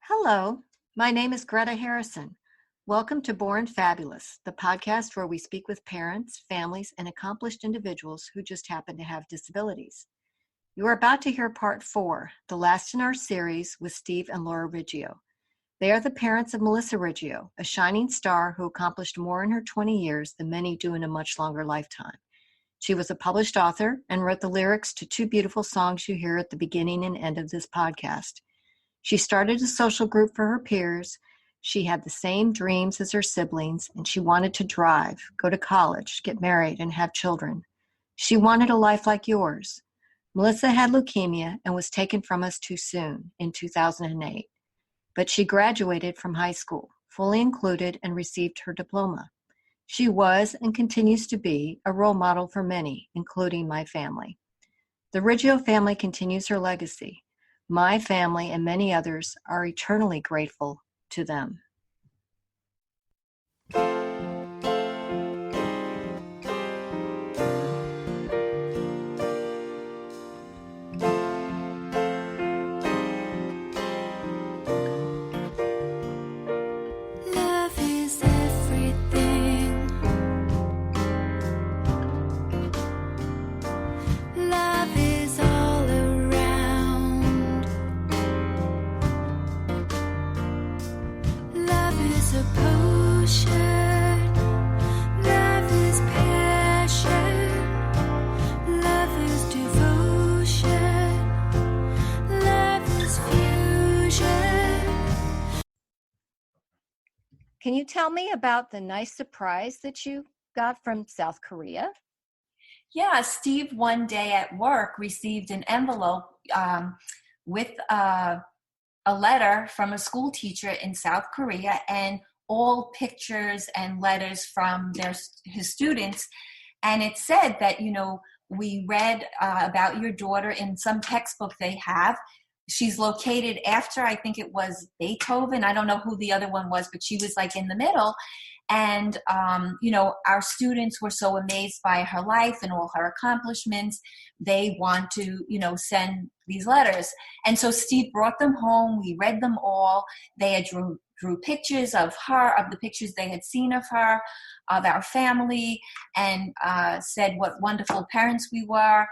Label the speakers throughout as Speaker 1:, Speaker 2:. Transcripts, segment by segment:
Speaker 1: Hello, my name is Greta Harrison. Welcome to Born Fabulous, the podcast where we speak with parents, families, and accomplished individuals who just happen to have disabilities. You are about to hear part 4, the last in our series with Steve and Laura Riggio. They are the parents of Melissa Riggio, a shining star who accomplished more in her 20 years than many do in a much longer lifetime. She was a published author and wrote the lyrics to 2 beautiful songs you hear at the beginning and end of this podcast. She started a social group for her peers. She had the same dreams as her siblings, and she wanted to drive, go to college, get married, and have children. She wanted a life like yours. Melissa had leukemia and was taken from us too soon in 2008, but she graduated from high school, fully included, and received her diploma. She was and continues to be a role model for many, including my family. The Riggio family continues her legacy. My family and many others are eternally grateful to them.
Speaker 2: Love is everything. Love is all around. Love is a potion. Love is passion. Love is devotion. Love is fusion.
Speaker 1: Can you tell me about the nice surprise that you got from South Korea?
Speaker 3: Yeah, Steve one day at work received an envelope with a letter from a school teacher in South Korea and all pictures and letters from his students. And it said that, we read about your daughter in some textbook they have. She's located after, I think it was Beethoven. I don't know who the other one was, but she was like in the middle. And, our students were so amazed by her life and all her accomplishments. They want to, send these letters. And so Steve brought them home. We read them all. They had drew pictures of her, of the pictures they had seen of her, of our family, and said what wonderful parents we were.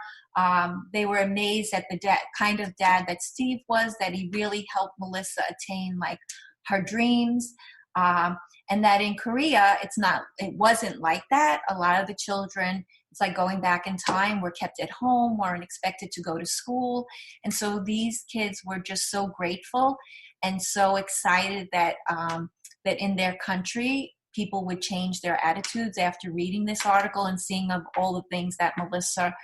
Speaker 3: They were amazed at the kind of dad that Steve was, that he really helped Melissa attain like her dreams. And that in Korea, it wasn't like that. A lot of the children, it's like going back in time, were kept at home, weren't expected to go to school. And so these kids were just so grateful and so excited that that in their country, people would change their attitudes after reading this article and seeing of all the things that Melissa,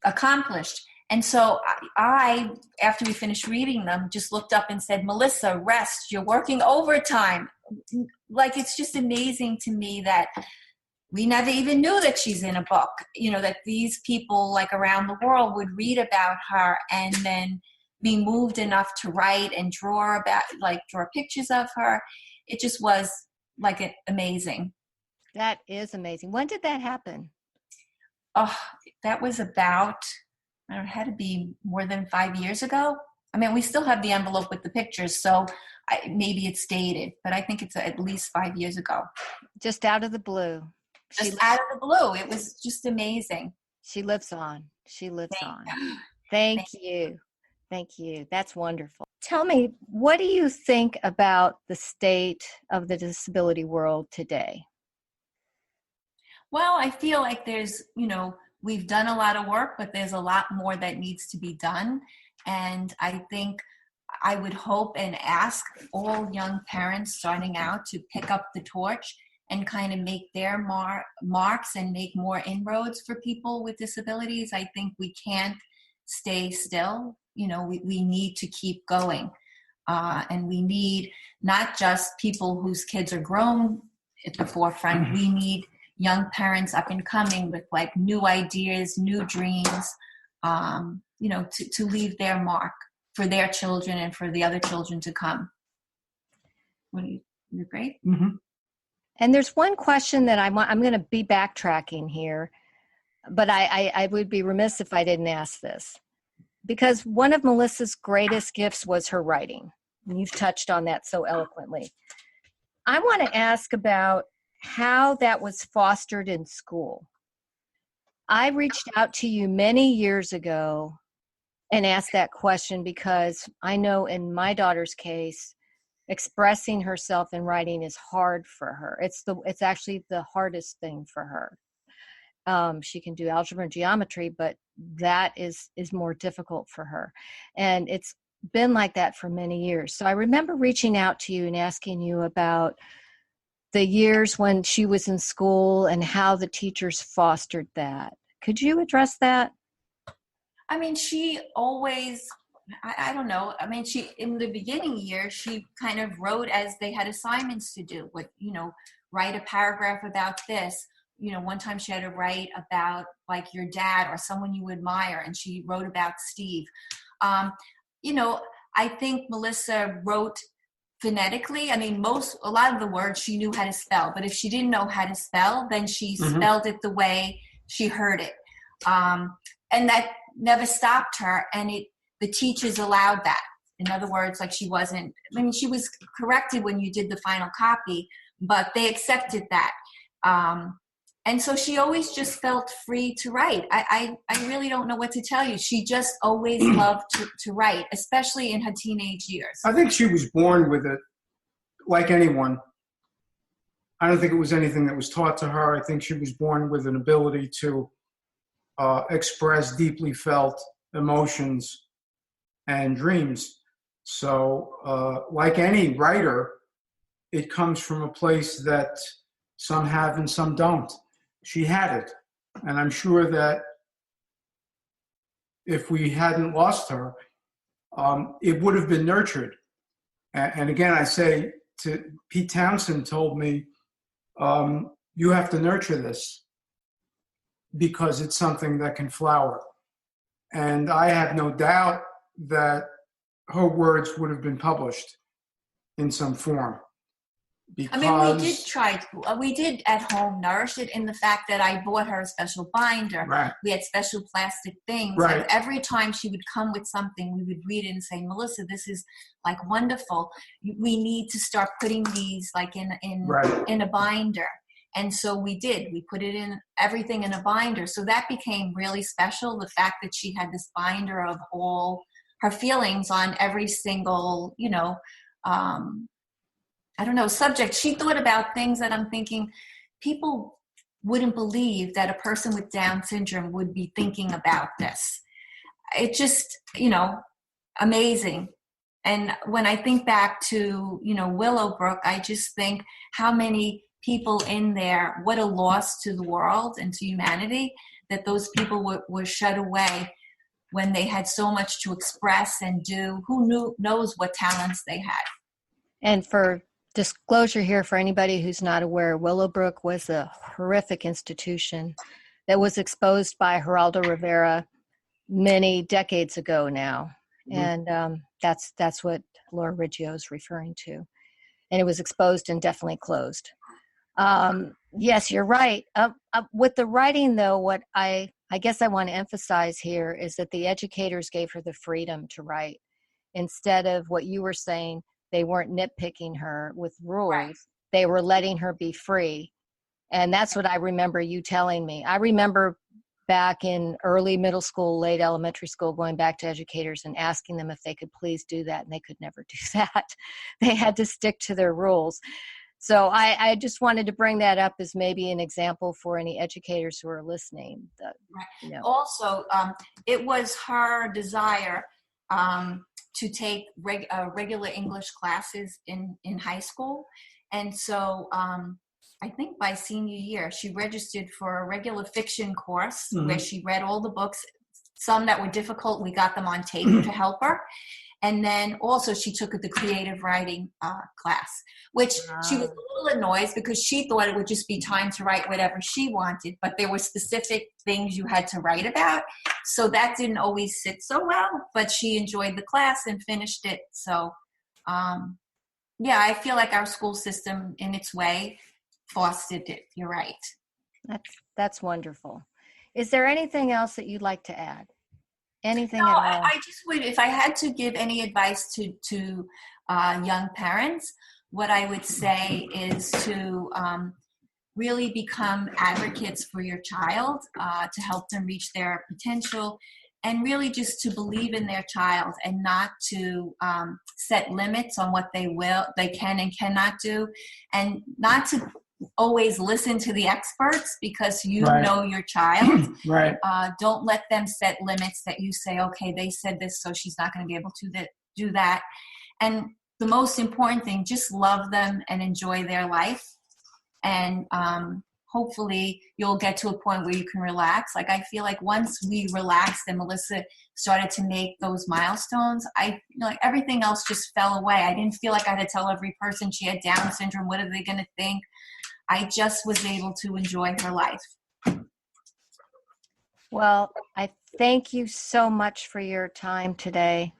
Speaker 3: accomplished. And so I, after we finished reading them, just looked up and said, Melissa, rest, you're working overtime. Like, it's just amazing to me that we never even knew that she's in a book, that these people like around the world would read about her and then be moved enough to write and draw pictures of her. It just was amazing.
Speaker 1: That is amazing. When did that happen?
Speaker 3: Oh, that was about, it had to be more than 5 years ago. I mean, we still have the envelope with the pictures, so maybe it's dated, but I think it's at least 5 years ago.
Speaker 1: Just out of the blue.
Speaker 3: Out of the blue. It was just amazing.
Speaker 1: She lives on. She lives on. Thank you. Thank you. That's wonderful. Tell me, what do you think about the state of the disability world today?
Speaker 3: Well, I feel like there's, we've done a lot of work, but there's a lot more that needs to be done. And I think I would hope and ask all young parents starting out to pick up the torch and kind of make their marks and make more inroads for people with disabilities. I think we can't stay still. We need to keep going. And we need not just people whose kids are grown at the forefront. We need young parents up and coming with like new ideas, new dreams, to leave their mark for their children and for the other children to come. You agree?
Speaker 4: Mm-hmm.
Speaker 1: And there's one question that I'm going to be backtracking here, but I would be remiss if I didn't ask this. because one of Melissa's greatest gifts was her writing. And you've touched on that so eloquently. I want to ask about how that was fostered in school. I reached out to you many years ago and asked that question because I know in my daughter's case, expressing herself in writing is hard for her. It's actually the hardest thing for her. She can do algebra and geometry, but that is more difficult for her. And it's been like that for many years. So I remember reaching out to you and asking you about the years when she was in school and how the teachers fostered that. Could you address that?
Speaker 3: I mean, she always, I don't know. I mean, she, in the beginning years, she kind of wrote as they had assignments to do, with, write a paragraph about this. One time she had to write about like your dad or someone you admire, and she wrote about Steve. I think Melissa wrote phonetically. I mean, a lot of the words she knew how to spell, but if she didn't know how to spell, then she spelled it the way she heard it. And that never stopped her, and the teachers allowed that. In other words, like she was corrected when you did the final copy, but they accepted that. And so she always just felt free to write. I really don't know what to tell you. She just always loved to write, especially in her teenage years.
Speaker 4: I think she was born with it, like anyone. I don't think it was anything that was taught to her. I think she was born with an ability to express deeply felt emotions and dreams. So like any writer, it comes from a place that some have and some don't. She had it. And I'm sure that if we hadn't lost her, it would have been nurtured. And again, I say, Pete Townsend told me, you have to nurture this because it's something that can flower. And I have no doubt that her words would have been published in some form. Because,
Speaker 3: I mean, we did at home nourish it in the fact that I bought her a special binder.
Speaker 4: Right.
Speaker 3: We had special plastic things.
Speaker 4: Right.
Speaker 3: And every time she would come with something, we would read it and say, Melissa, this is like wonderful. We need to start putting these like in a binder. And so we did. We put everything in a binder. So that became really special. The fact that she had this binder of all her feelings on every single, subject. She thought about things that I'm thinking people wouldn't believe that a person with Down syndrome would be thinking about this. It just, amazing. And when I think back to, Willowbrook, I just think how many people in there, what a loss to the world and to humanity that those people were shut away when they had so much to express and do. Who knows what talents they had.
Speaker 1: And for disclosure here, for anybody who's not aware, Willowbrook was a horrific institution that was exposed by Geraldo Rivera many decades ago now. Mm-hmm. And that's what Laura Riggio is referring to. And it was exposed and definitely closed. Yes, you're right. With the writing, though, what I guess I want to emphasize here is that the educators gave her the freedom to write. Instead of what you were saying, they weren't nitpicking her with rules. Right. They were letting her be free. And that's what I remember you telling me. I remember back in early middle school, late elementary school, going back to educators and asking them if they could please do that. And they could never do that. They had to stick to their rules. So I just wanted to bring that up as maybe an example for any educators who are listening.
Speaker 3: Right. Also, it was her desire to take regular English classes in high school. And so I think by senior year, she registered for a regular fiction course where she read all the books. Some that were difficult, we got them on tape to help her. And then also she took the creative writing class, which she was a little annoyed because she thought it would just be time to write whatever she wanted, but there were specific things you had to write about. So that didn't always sit so well, but she enjoyed the class and finished it. So, I feel like our school system in its way fostered it. You're right.
Speaker 1: That's wonderful. Is there anything else that you'd like to add? Anything
Speaker 3: No,
Speaker 1: at all?
Speaker 3: I just would, if I had to give any advice to young parents, what I would say is to really become advocates for your child, to help them reach their potential, and really just to believe in their child and not to set limits on what they can and cannot do, and not to always listen to the experts because you
Speaker 4: Right.
Speaker 3: know your child.
Speaker 4: Right.
Speaker 3: Don't let them set limits that you say, okay, they said this, so she's not going to be able to do that. And the most important thing, just love them and enjoy their life. And hopefully you'll get to a point where you can relax. Like, I feel like once we relaxed and Melissa started to make those milestones, like everything else just fell away. I didn't feel like I had to tell every person she had Down syndrome. What are they going to think? I just was able to enjoy her life.
Speaker 1: Well, I thank you so much for your time today.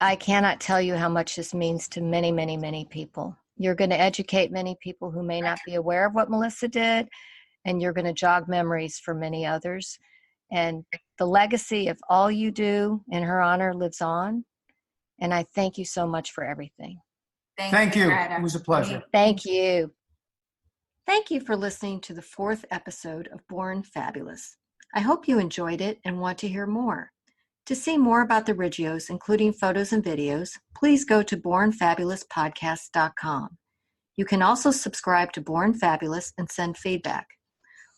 Speaker 1: I cannot tell you how much this means to many, many, many people. You're going to educate many people who may not be aware of what Melissa did, and you're going to jog memories for many others. And the legacy of all you do in her honor lives on. And I thank you so much for everything.
Speaker 4: Thank you.
Speaker 3: Greta.
Speaker 4: It was a pleasure.
Speaker 1: Thank you. Thank you for listening to the 4th episode of Born Fabulous. I hope you enjoyed it and want to hear more. To see more about the Riggios, including photos and videos, please go to bornfabulouspodcast.com. You can also subscribe to Born Fabulous and send feedback.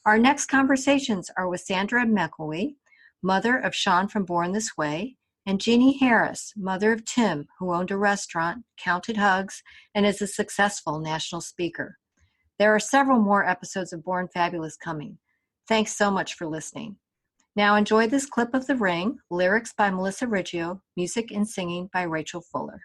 Speaker 1: Our next conversations are with Sandra McElwee, mother of Sean from Born This Way, and Jeannie Harris, mother of Tim, who owned a restaurant, counted hugs, and is a successful national speaker. There are several more episodes of Born Fabulous coming. Thanks so much for listening. Now enjoy this clip of The Ring, lyrics by Melissa Riggio, music and singing by Rachel Fuller.